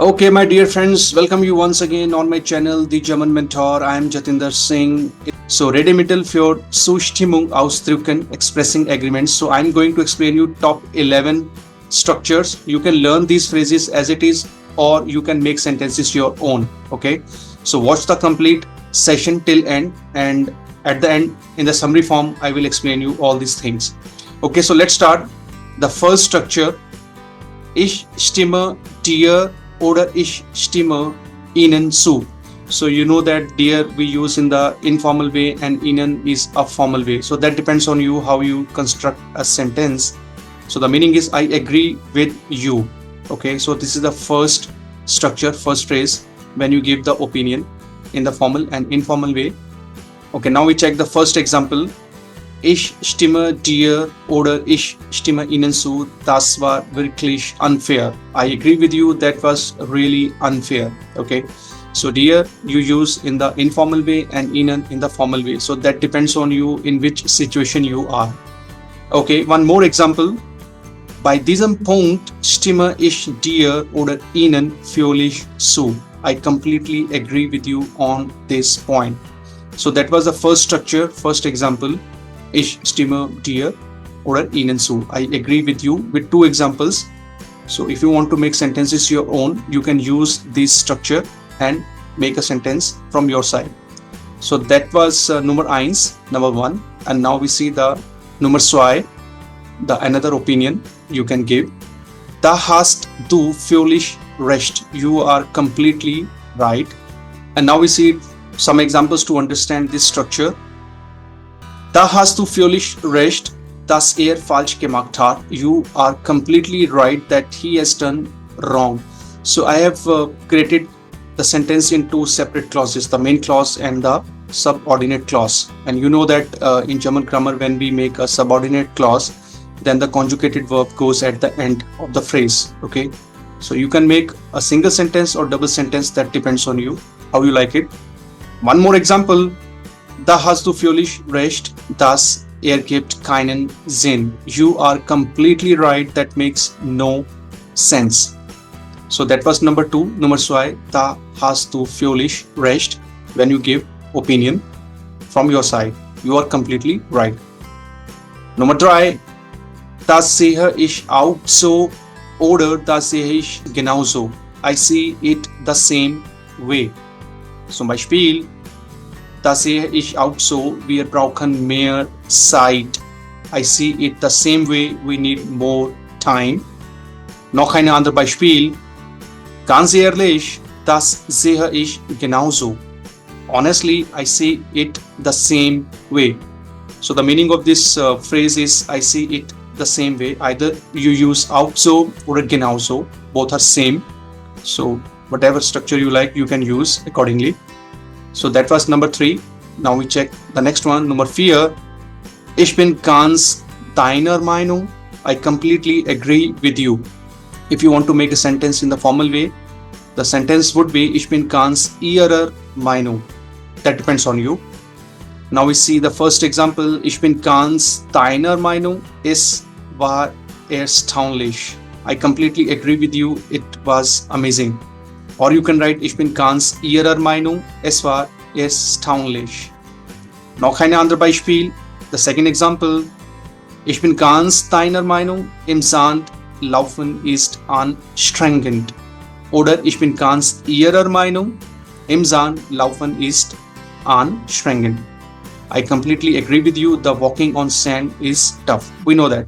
Okay, my dear friends, welcome you once again on my channel, The German Mentor. I am Jatinder Singh. So, Rede Mittel für Zustimmung ausdrücken, expressing agreements. So, I'm going to explain you top 11 structures. You can learn these phrases as it is, or you can make sentences your own. Okay, so watch the complete session till end, and at the end, in the summary form, I will explain you all these things. Okay, so let's start. The first structure: Ich stimme dir oder ich stimme Ihnen zu. So you know that dear we use in the informal way and Ihnen is a formal way. So that depends on you how you construct a sentence. So the meaning is I agree with you. Okay, so this is the first structure, first phrase when you give the opinion in the formal and informal way. Okay, now we check the first example. Ich stimme dir oder ich stimme Ihnen zu. Das war wirklich unfair. I agree with you. That was really unfair. Okay. So dear you use in the informal way and Ihnen in the formal way. So that depends on you in which situation you are. Okay. One more example. Bei diesem Punkt stimme ich dir oder Ihnen völlig zu. I completely agree with you on this point. So that was the first structure, first example. Ich stimme dir oder Ihnen zu. I agree with you with two examples. So if you want to make sentences your own, you can use this structure and make a sentence from your side. So that was number one. And now we see the number zwei, the another opinion you can give. Da hast du völlig recht. You are completely right. And now we see some examples to understand this structure. Da hast du völlig recht, dass falsch gemacht hat. You are completely right that he has done wrong. So I have created the sentence in two separate clauses, the main clause and the subordinate clause. And you know that in German grammar, when we make a subordinate clause, then the conjugated verb goes at the end of the phrase. Okay, so you can make a single sentence or double sentence, that depends on you, how you like it. One more example. Da hast du völlig recht, das ergibt keinen Sinn. You are completely right, that makes no sense. So that was number two. Nummer zwei, da hast du völlig recht. When you give opinion from your side, you are completely right. Nummer drei, das sehe ich auch so oder das sehe ich genauso. I see it the same way. Zum Beispiel, das sehe ich auch so, wir brauchen mehr Zeit. I see it the same way, we need more time. Noch ein anderes Beispiel. Ganz ehrlich, das sehe ich genauso. Honestly, I see it the same way. So the meaning of this phrase is I see it the same way. Either you use auch so or genauso. Both are same. So whatever structure you like, you can use accordingly. So that was number three. Now we check the next one. Number vier. Ich bin ganz deiner Meinung. I completely agree with you. If you want to make a sentence in the formal way, the sentence would be Ich bin ganz ihrer Meinung. That depends on you. Now we see the first example. Ich bin ganz deiner Meinung. Es war erstaunlich. I completely agree with you. It was amazing. Or you can write Ich bin ganz ihrer Meinung. Es war erstaunlich. Noch ein anderes Beispiel. The second example. Ich bin ganz deiner Meinung. Im Sand laufen ist anstrengend. Oder ich bin ganz ihrer Meinung. Im Sand laufen ist anstrengend. I completely agree with you. The walking on sand is tough. We know that.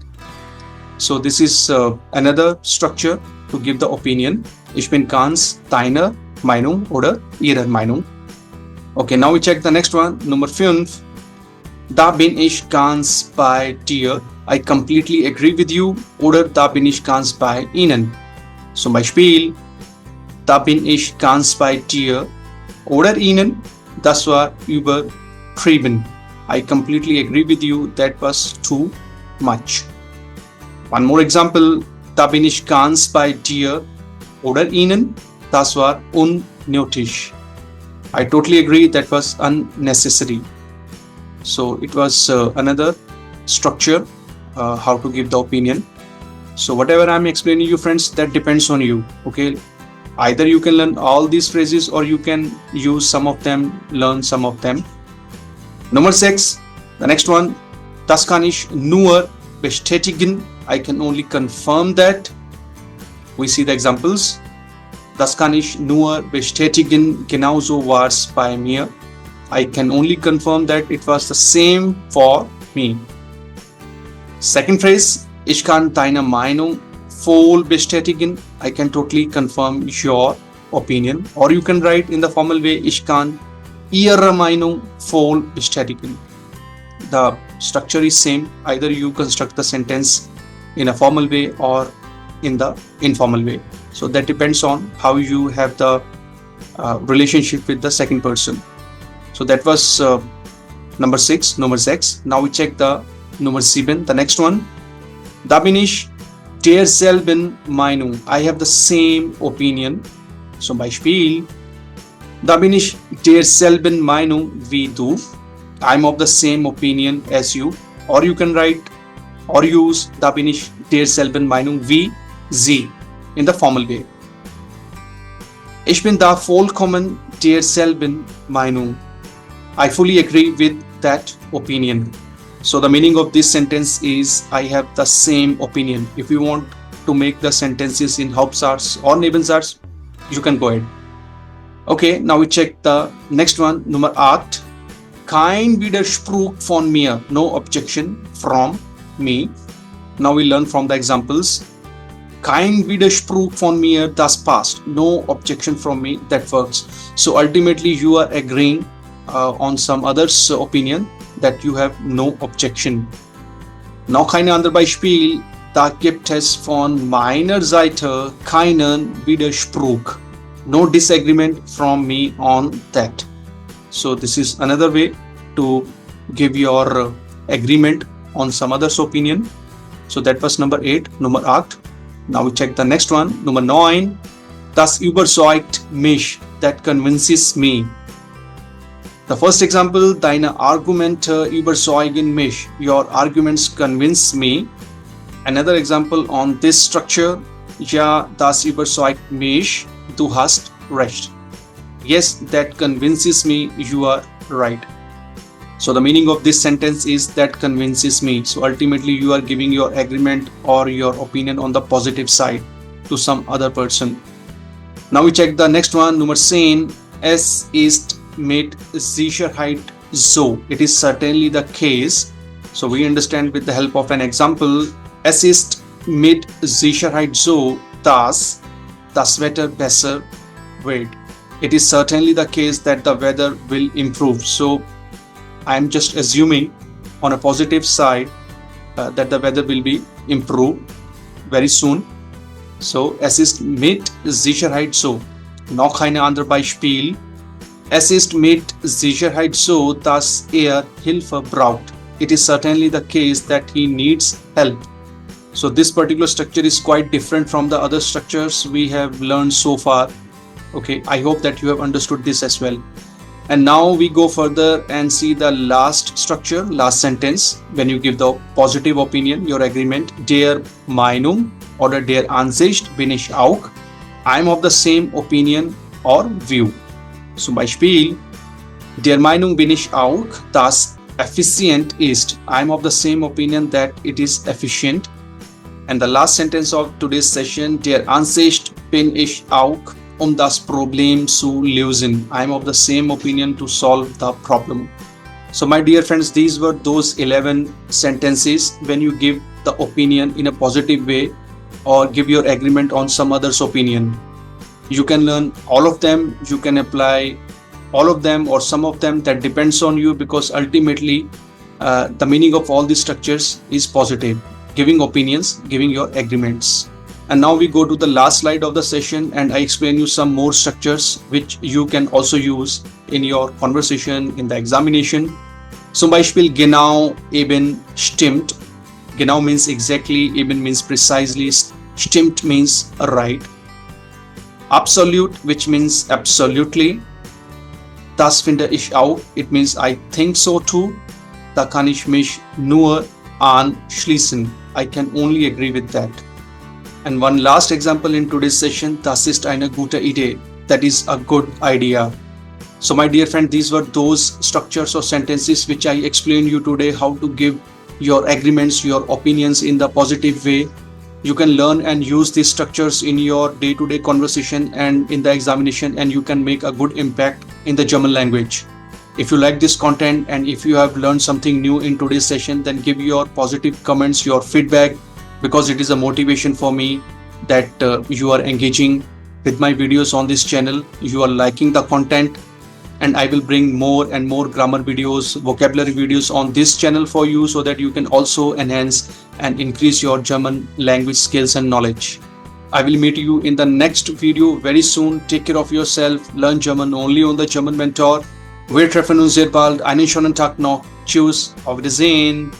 So this is another structure to give the opinion. Ich bin ganz deiner Meinung oder ihrer Meinung. Okay, now we check the next one. Number 5. Da bin ich ganz bei dir. I completely agree with you. Oder da bin ich ganz bei Ihnen. Zum Beispiel, da bin ich ganz bei dir oder Ihnen. Das war übertrieben. I completely agree with you. That was too much. One more example. Da bin ich ganz bei dir oder Ihnen. Das war unnötig. I totally agree. That was unnecessary. So it was another structure, how to give the opinion. So whatever I'm explaining you, friends, that depends on you. Okay. Either you can learn all these phrases or you can use some of them, learn some of them. Number 6, the next one, das kann ich nur bestätigen. I can only confirm that. We see the examples. Das kann ich nur bestätigen, genauso war's bei mir. I can only confirm that it was the same for me. Second phrase, ich kann deine Meinung voll bestätigen. I can totally confirm your opinion. Or you can write in the formal way, ich kann ihre Meinung voll bestätigen. The structure is same. Either you construct the sentence in a formal way or in the informal way. So that depends on how you have the relationship with the second person. So that was number 6. Now we check the Nummer 7, the next one. Da bin ich derselben Meinung. I have the same opinion. Zum Beispiel, da bin ich derselben Meinung wie du. I'm of the same opinion as you. Or you can write or use da bin ich derselben Meinung wie sie in the formal way. Ich bin da vollkommen derselben Meinung. I fully agree with that opinion. So the meaning of this sentence is I have the same opinion. If you want to make the sentences in Hauptsatz or Nebensatz, you can go ahead. Okay, now we check the next one, Nummer 8. Kein Widerspruch von mir, no objection from me. Now we learn from the examples. Kein Widerspruch von mir, das passt. No objection from me, that works. So ultimately you are agreeing on some others' opinion that you have no objection. Noch ein anderes Beispiel. Da gibt es von meiner Seite keinen Widerspruch. No disagreement from me on that. So this is another way to give your agreement on some other's opinion. So that was Nummer 8, Nummer 8. Now we check the next one, Nummer 9. Das überzeugt mich, that convinces me. The first example, deine Argumente überzeugen mich. Your arguments convince me. Another example on this structure, ja, das überzeugt mich, du hast recht. Yes, that convinces me, you are right. So the meaning of this sentence is that convinces me. So ultimately you are giving your agreement or your opinion on the positive side to some other person. Now we check the next one, Nummer 10. Es ist mit Sicherheit so. It is certainly the case. So we understand with the help of an example. Es ist mit Sicherheit so, dass das Wetter besser wird. It is certainly the case that the weather will improve. So I am just assuming on a positive side that the weather will be improved very soon. So es ist mit Sicherheit so. Noch ein anderes Beispiel. Es ist mit Sicherheit so, dass Hilfe braucht. It is certainly the case that he needs help. So this particular structure is quite different from the other structures we have learned so far. Okay, I hope that you have understood this as well. And now we go further and see the last structure, last sentence. When you give the positive opinion, your agreement, der Meinung oder der Ansicht bin ich auch. I'm of the same opinion or view. Zum Beispiel, der Meinung bin ich auch, dass effizient ist. I'm of the same opinion that it is efficient. And the last sentence of today's session, der Ansicht bin ich auch, das Problem zu lösen. I'm of the same opinion to solve the problem. So my dear friends, these were those 11 sentences when you give the opinion in a positive way or give your agreement on some other's opinion. You can learn all of them, you can apply all of them or some of them, that depends on you, because ultimately the meaning of all these structures is positive, giving opinions, giving your agreements. And now we go to the last slide of the session and I explain you some more structures which you can also use in your conversation, in the examination. Zum Beispiel genau, eben, stimmt. Genau means exactly, eben means precisely, stimmt means right. Absolute, which means absolutely. Das finde ich auch, it means I think so too. Da kann ich mich nur anschließen. I can only agree with that. And one last example in today's session, das ist eine gute Idee. That is a good idea. So my dear friend, these were those structures or sentences which I explained you today, how to give your agreements, your opinions in the positive way. You can learn and use these structures in your day-to-day conversation and in the examination, and you can make a good impact in the German language. If you like this content and if you have learned something new in today's session, then give your positive comments, your feedback, because it is a motivation for me that you are engaging with my videos on this channel, you are liking the content, and I will bring more and more grammar videos, vocabulary videos on this channel for you, so that you can also enhance and increase your German language skills and knowledge. I will meet you in the next video very soon. Take care of yourself. Learn German only on the German Mentor. Wir treffen uns sehr bald. Einen schönen Tag noch. Tschüss. Auf Wiedersehen.